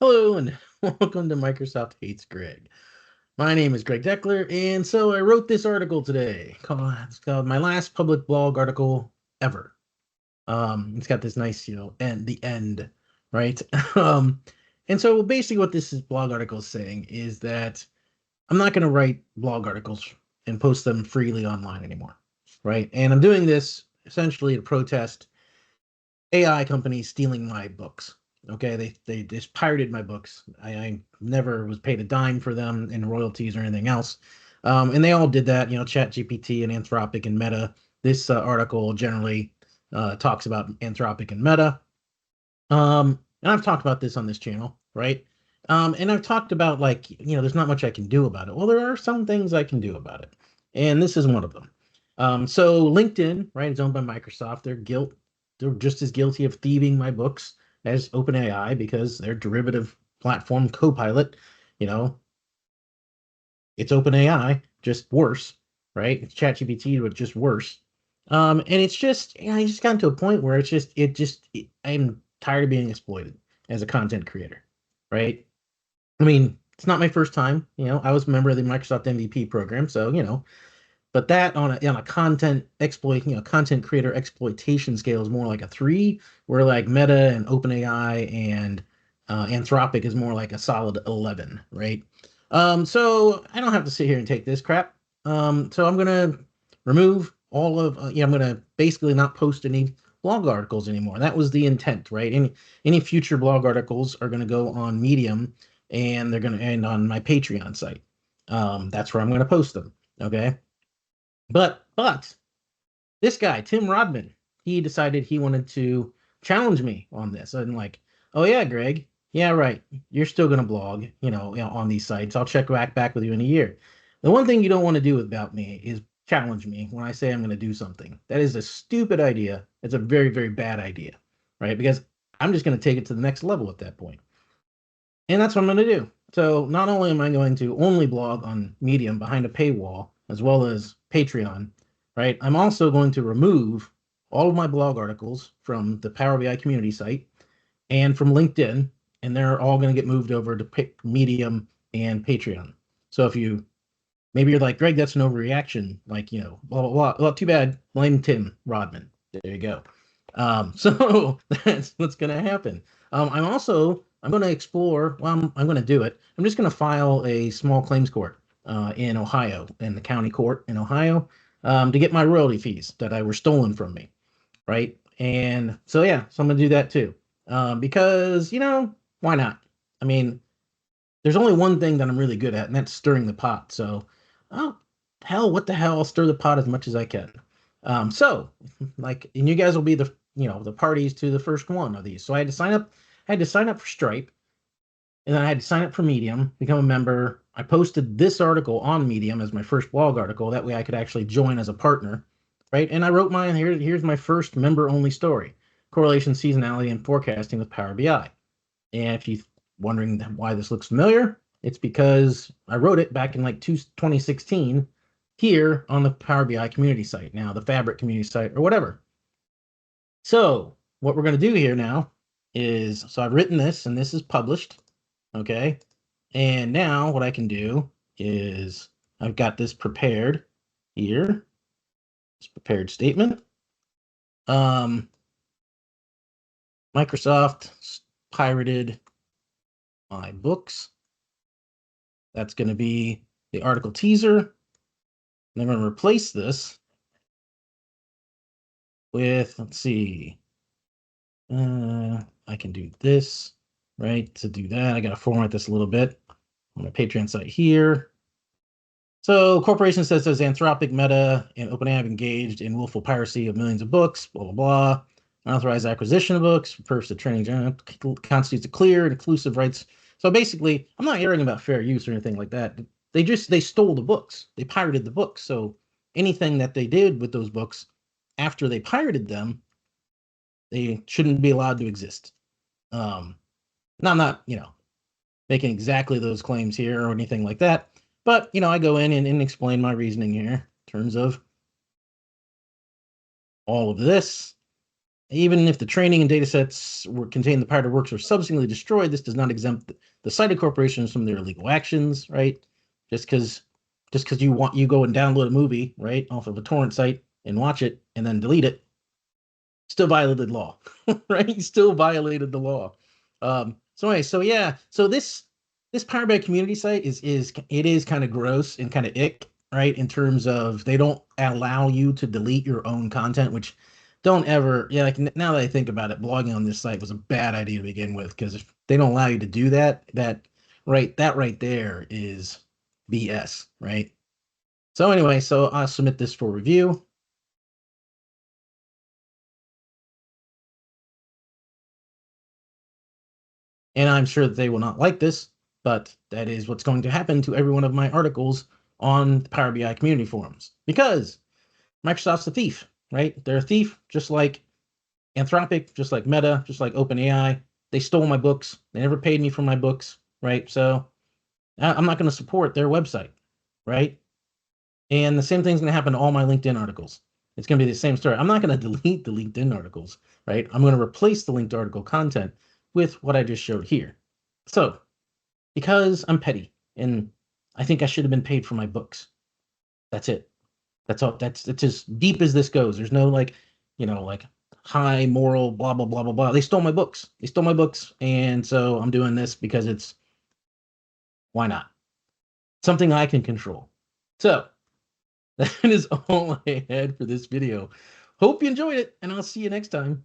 Hello and welcome to Microsoft Hates Greg. My name is Greg Deckler, and so I wrote this article today. It's called My Last Public Blog Article Ever. It's got this nice, end, the end, right? Um, and so basically what blog article is saying is that I'm not going to write blog articles and post them freely online anymore, right? And I'm doing this essentially to protest AI companies stealing my books. Okay, they just pirated my books. I never was paid a dime for them in royalties or anything else. And they all did that. ChatGPT and Anthropic and Meta. This article generally talks about Anthropic and Meta. And I've talked about this on this channel, right? And I've talked about there's not much I can do about it. Well, there are some things I can do about it, and this is one of them. So LinkedIn, right, is owned by Microsoft. They're just as guilty of thieving my books as OpenAI because their derivative platform Copilot, you know, it's OpenAI, just worse, right? It's ChatGPT, but just worse. And it's just, I just gotten to a point where I'm tired of being exploited as a content creator, right? I mean, it's not my first time. I was a member of the Microsoft MVP program, so but that on a content creator exploitation scale is more like a 3, where like Meta and OpenAI and Anthropic is more like a solid 11, right? So I don't have to sit here and take this crap. So I'm gonna remove all of I'm gonna basically not post any blog articles anymore. That was the intent, right? Any future blog articles are gonna go on Medium, and they're gonna end on my Patreon site. That's where I'm gonna post them. Okay. But this guy, Tim Rodman, he decided he wanted to challenge me on this. And like, oh yeah, Greg, yeah, right. You're still gonna blog, on these sites. I'll check back with you in a year. The one thing you don't want to do about me is challenge me when I say I'm gonna do something. That is a stupid idea. It's a very, very bad idea, right? Because I'm just gonna take it to the next level at that point. And that's what I'm going to do. So not only am I going to only blog on Medium behind a paywall, as well as Patreon, right? I'm also going to remove all of my blog articles from the Power BI community site and from LinkedIn, and they're all going to get moved over to Medium and Patreon. So if you maybe you're like, Greg, that's an overreaction, like, blah blah blah. Well, too bad. Blame Tim Rodman. There you go. So that's what's going to happen. I'm going to explore. Well, I'm going to do it. I'm just going to file a small claims court in Ohio, in the county court in Ohio, to get my royalty fees that were stolen from me, right? And so yeah, so I'm going to do that too, because why not? I mean, there's only one thing that I'm really good at, and that's stirring the pot. So, oh hell, what the hell? I'll stir the pot as much as I can. So like, and you guys will be the parties to the first one of these. So I had to sign up. I had to sign up for Stripe, and then I had to sign up for Medium, become a member. I posted this article on Medium as my first blog article. That way I could actually join as a partner, right? And I wrote mine. Here's my first member-only story: correlation, seasonality, and forecasting with Power BI. And if you're wondering why this looks familiar, it's because I wrote it back in like 2016 here on the Power BI community site, now the Fabric community site or whatever. So what we're going to do here now is, so I've written this and this is published, okay? And now what I can do is I've got this prepared here, this prepared statement. Microsoft pirated my books. That's going to be the article teaser. And I'm going to replace this with, let's see, I can do this, right? To do that, I got to format this a little bit on my Patreon site here. So corporation says Anthropic, Meta, and OpenAI have engaged in willful piracy of millions of books, blah, blah, blah. Unauthorized acquisition of books for purpose of training constitutes a clear and inclusive rights. So basically, I'm not hearing about fair use or anything like that. They stole the books. They pirated the books. So anything that they did with those books after they pirated them, they shouldn't be allowed to exist. Now I'm not, making exactly those claims here or anything like that. But, I go in and explain my reasoning here in terms of all of this. Even if the training and data sets were contain the pirated works were subsequently destroyed, this does not exempt the cited corporations from their illegal actions, right? Just because you go and download a movie, right, off of a torrent site and watch it and then delete it, still violated law, right? You still violated the law. So anyway, so yeah, so this Power BI community site is kind of gross and kind of ick, right? In terms of they don't allow you to delete your own content, which don't ever, yeah, like now that I think about it, blogging on this site was a bad idea to begin with, because if they don't allow you to do that, that right there is BS, right? So anyway, so I'll submit this for review. And I'm sure that they will not like this, but that is what's going to happen to every one of my articles on the Power BI community forums, because Microsoft's a thief, right? They're a thief, just like Anthropic, just like Meta, just like OpenAI. They stole my books. They never paid me for my books, right? So I'm not going to support their website, right? And the same thing's going to happen to all my LinkedIn articles. It's going to be the same story. I'm not going to delete the LinkedIn articles, right? I'm going to replace the linked article content with what I just showed here. So because I'm petty and I think I should have been paid for my books. That's it. That's all. That's as deep as this goes. There's no like, like high moral blah blah blah blah blah. They stole my books. They stole my books, and so I'm doing this because it's why not? Something I can control. So that is all I had for this video. Hope you enjoyed it, and I'll see you next time.